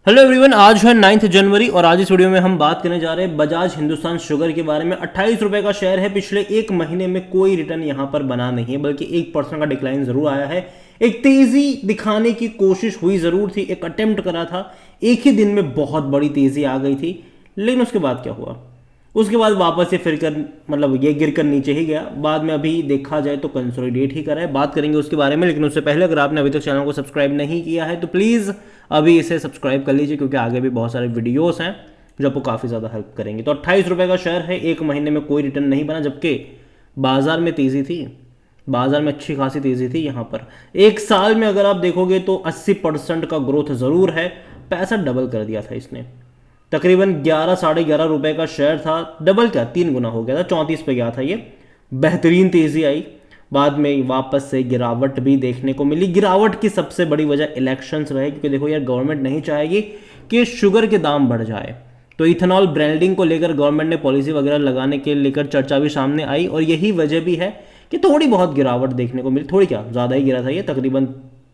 Hello everyone, आज है 9 जनवरी और आज इस वीडियो में हम बात करने जा रहे हैं बजाज हिंदुस्तान शुगर के बारे में। 28 रुपए का शेयर है। पिछले एक महीने में कोई रिटर्न यहां पर बना नहीं है, बल्कि 1% का डिक्लाइन जरूर आया है। एक तेजी दिखाने की कोशिश हुई जरूर थी, एक अटेम्प्ट करा था, एक ही दिन में बहुत बड़ी तेजी आ गई थी, लेकिन उसके बाद क्या हुआ? उसके बाद वापस से फिर कर मतलब ये गिर कर नीचे ही गया। बाद में अभी देखा जाए तो कंसोलिडेट ही करा है, बात करेंगे उसके बारे में। लेकिन उससे पहले अगर आपने अभी तक चैनल को सब्सक्राइब नहीं किया है तो प्लीज़ अभी इसे सब्सक्राइब कर लीजिए, क्योंकि आगे भी बहुत सारे वीडियोस हैं जो आपको काफ़ी ज़्यादा हेल्प करेंगे। तो 28 रुपये का शेयर है, एक महीने में कोई रिटर्न नहीं बना, जबकि बाजार में तेज़ी थी, बाजार में अच्छी खासी तेज़ी थी। यहाँ पर एक साल में अगर आप देखोगे तो 80% का ग्रोथ ज़रूर है। पैसा डबल कर दिया था इसने, तकरीबन 11 साढ़े 11 रुपए का शेयर था, डबल क्या 3 गुना हो गया था, 34 पे गया था ये। बेहतरीन तेजी आई, बाद में वापस से गिरावट भी देखने को मिली। गिरावट की सबसे बड़ी वजह इलेक्शंस रहे, क्योंकि देखो यार, गवर्नमेंट नहीं चाहेगी कि शुगर के दाम बढ़ जाए, तो इथेनॉल ब्रांडिंग को लेकर गवर्नमेंट ने पॉलिसी वगैरह लगाने के लेकर चर्चा भी सामने आई, और यही वजह भी है कि थोड़ी बहुत गिरावट देखने को मिली। थोड़ी क्या, ज़्यादा ही गिरा था ये, तकरीबन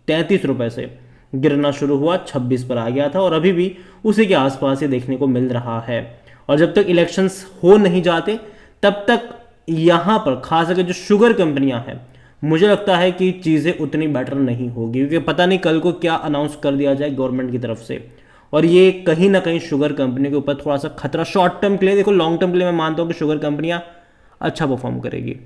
33 रुपए से गिरना शुरू हुआ, 26 पर आ गया था, और अभी भी उसी के आसपास ही देखने को मिल रहा है। और जब तक इलेक्शंस हो नहीं जाते तब तक यहाँ पर खास करके जो शुगर कंपनियां हैं, मुझे लगता है कि चीज़ें उतनी बेटर नहीं होगी, क्योंकि पता नहीं कल को क्या अनाउंस कर दिया जाए गवर्नमेंट की तरफ से। और ये कहीं ना कहीं शुगर कंपनी के ऊपर थोड़ा सा खतरा शॉर्ट टर्म के लिए। देखो लॉन्ग टर्म के लिए मैं मानता हूँ कि शुगर कंपनियां अच्छा परफॉर्म करेगी,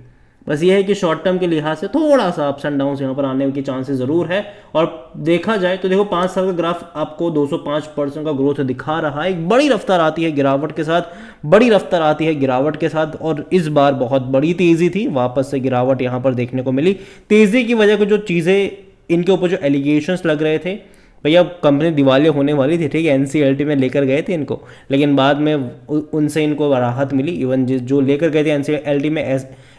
बस ये है कि शॉर्ट टर्म के लिहाज से थोड़ा सा अप्स एंड डाउन्स यहाँ पर आने की चांसेस ज़रूर है। और देखा जाए तो देखो 5 साल का ग्राफ आपको 205% का ग्रोथ दिखा रहा है। एक बड़ी रफ्तार आती है गिरावट के साथ, बड़ी रफ्तार आती है गिरावट के साथ, और इस बार बहुत बड़ी तेज़ी थी, वापस से गिरावट यहाँ पर देखने को मिली। तेज़ी की वजह को जो चीज़ें इनके ऊपर जो एलिगेशंस लग रहे थे, भैया कंपनी दिवालिया होने वाली थी, ठीक है, एनसीएलटी में लेकर गए थे इनको, लेकिन बाद में उनसे इनको राहत मिली। इवन जो लेकर गए थे एनसीएलटी में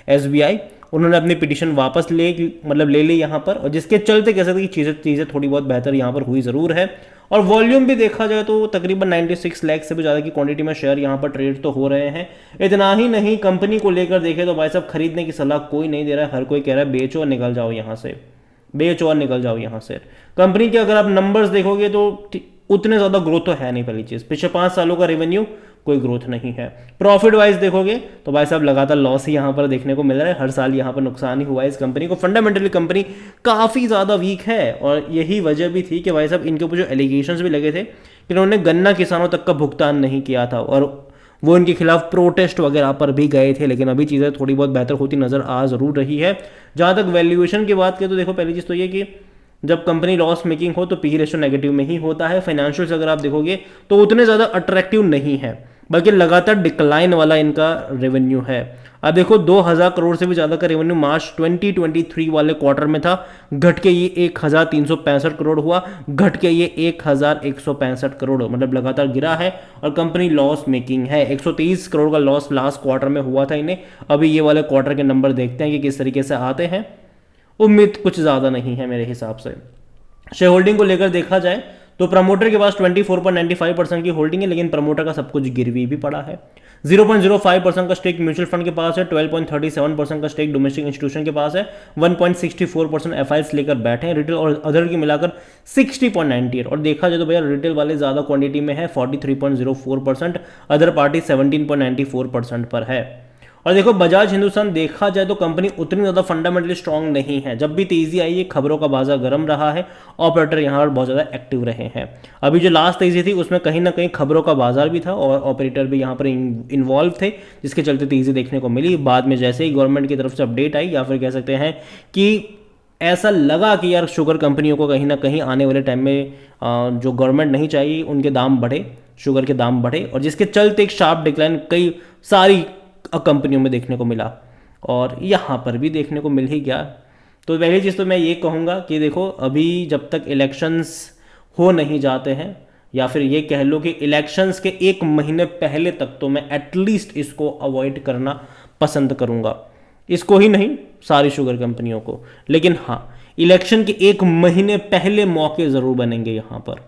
एसबीआई, उन्होंने अपनी पिटीशन वापस ले ली यहाँ पर, और जिसके चलते कह सकते कि चीज़ें थोड़ी बहुत बेहतर यहाँ पर हुई ज़रूर है। और वॉल्यूम भी देखा जाए तो तकरीबन 96 लाख से भी ज़्यादा की क्वांटिटी में शेयर यहाँ पर ट्रेड तो हो रहे हैं। इतना ही नहीं, कंपनी को लेकर देखें तो भाई साहब खरीदने की सलाह कोई नहीं दे रहा है, हर कोई कह रहा है बेचो और निकल जाओ यहाँ से, बेचो और निकल जाओ यहाँ से। कंपनी के अगर आप नंबर्स देखोगे तो उतने ज़्यादा ग्रोथ तो है नहीं। पहली चीज़, पिछले 5 सालों का रेवेन्यू कोई ग्रोथ नहीं है। प्रॉफिट वाइज देखोगे तो भाई साहब लगातार लॉस ही यहाँ पर देखने को मिल रहा है, हर साल यहाँ पर नुकसान ही हुआ है इस कंपनी को। फंडामेंटली कंपनी काफ़ी ज़्यादा वीक है, और यही वजह भी थी कि भाई साहब इनके ऊपर जो एलिगेशंस भी लगे थे कि इन्होंने गन्ना किसानों तक का भुगतान नहीं किया था, और वो इनके खिलाफ प्रोटेस्ट वगैरह पर भी गए थे। लेकिन अभी चीज़ें थोड़ी बहुत बेहतर होती नज़र आ ज़रूर रही है। जहाँ तक वैल्यूएशन की बात करें तो देखो, पहली चीज़ तो ये कि जब कंपनी लॉस मेकिंग हो तो पी रेशियो नेगेटिव में ही होता है। फाइनेंशियल्स अगर आप देखोगे तो उतने ज़्यादा अट्रैक्टिव नहीं है, बल्कि लगातार डिक्लाइन वाला इनका रेवेन्यू है। अब देखो 2000 करोड़ से भी ज़्यादा का रेवेन्यू मार्च 2023 वाले क्वार्टर में था, घट के ये 1365 करोड़ हुआ, घट के ये 1165 करोड़, मतलब लगातार गिरा है। और कंपनी लॉस मेकिंग है, 123 करोड़ का लॉस लास्ट क्वार्टर में हुआ था इन्हें। अभी ये वाले क्वार्टर के नंबर देखते हैं कि किस तरीके से आते हैं। उम्मीद कुछ ज़्यादा नहीं है मेरे हिसाब से। शेयर होल्डिंग को लेकर देखा जाए तो प्रमोटर के पास 24.95% की होल्डिंग है, लेकिन प्रमोटर का सब कुछ गिरवी भी पड़ा है। 0.05% का स्टेक म्यूचुअल फंड के पास है, 12.37% का स्टेक डोमेस्टिक इंस्टीट्यूशन के पास है, 1.64% एफआईएस लेकर बैठे हैं। रिटेल और अदर की मिलाकर 60.98, और देखा जाए तो भैया रिटेल वाले ज़्यादा क्वांटिटी में है, 43.04%, अदर पार्टी 17.94% पर है। और देखो बजाज हिंदुस्तान देखा जाए तो कंपनी उतनी ज़्यादा फंडामेंटली स्ट्रांग नहीं है। जब भी तेज़ी आई है, खबरों का बाजार गर्म रहा है, ऑपरेटर यहाँ पर बहुत ज़्यादा एक्टिव रहे हैं। अभी जो लास्ट तेज़ी थी उसमें कहीं ना कहीं खबरों का बाजार भी था, और ऑपरेटर भी यहाँ पर इन्वॉल्व थे, जिसके चलते तेज़ी देखने को मिली। बाद में जैसे ही गवर्नमेंट की तरफ से अपडेट आई, या फिर कह सकते हैं कि ऐसा लगा कि यार शुगर कंपनियों को कहीं ना कहीं आने वाले टाइम में जो गवर्नमेंट नहीं चाहिए उनके दाम बढ़े, शुगर के दाम बढ़े, और जिसके चलते एक शार्प डिक्लाइन कई सारी कंपनियों में देखने को मिला, और यहाँ पर भी देखने को मिल ही गया। तो पहली चीज़ तो मैं ये कहूँगा कि देखो अभी जब तक इलेक्शंस हो नहीं जाते हैं, या फिर ये कह लो कि इलेक्शंस के एक महीने पहले तक, तो मैं एटलीस्ट इसको अवॉइड करना पसंद करूँगा। इसको ही नहीं, सारी शुगर कंपनियों को। लेकिन हाँ, इलेक्शन के एक महीने पहले मौके ज़रूर बनेंगे यहाँ पर,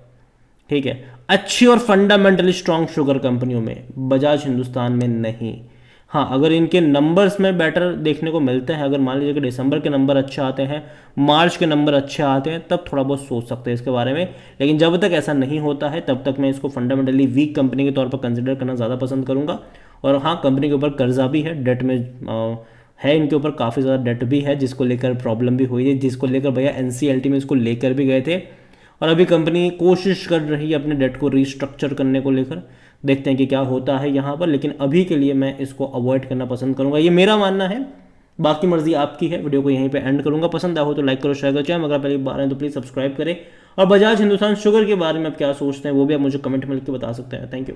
ठीक है, अच्छी और फंडामेंटली स्ट्रांग शुगर कंपनियों में, बजाज हिंदुस्तान में नहीं। हाँ, अगर इनके नंबर्स में बेटर देखने को मिलते हैं, अगर मान लीजिए कि दिसंबर के नंबर अच्छे आते हैं, मार्च के नंबर अच्छे आते हैं, तब थोड़ा बहुत सोच सकते हैं इसके बारे में। लेकिन जब तक ऐसा नहीं होता है तब तक मैं इसको फंडामेंटली वीक कंपनी के तौर पर कंसिडर करना ज़्यादा पसंद करूँगा। और हाँ, कंपनी के ऊपर कर्जा भी है, डेट में है, इनके ऊपर काफ़ी ज़्यादा डेट भी है, जिसको लेकर प्रॉब्लम भी हुई है, जिसको लेकर भैया एनसीएलटी में इसको लेकर भी गए थे। और अभी कंपनी कोशिश कर रही है अपने डेट को रीस्ट्रक्चर करने को लेकर। देखते हैं कि क्या होता है यहाँ पर, लेकिन अभी के लिए मैं इसको अवॉइड करना पसंद करूँगा, ये मेरा मानना है। बाकी मर्जी आपकी है। वीडियो को यहीं पे एंड करूँगा। पसंद आया हो तो लाइक करो, शेयर करो, चैनल अगर पहली बार है तो प्लीज़ सब्सक्राइब करें। और बजाज हिंदुस्तान शुगर के बारे में आप क्या सोचते हैं वो भी आप मुझे कमेंट में लिख के बता सकते हैं। Thank you.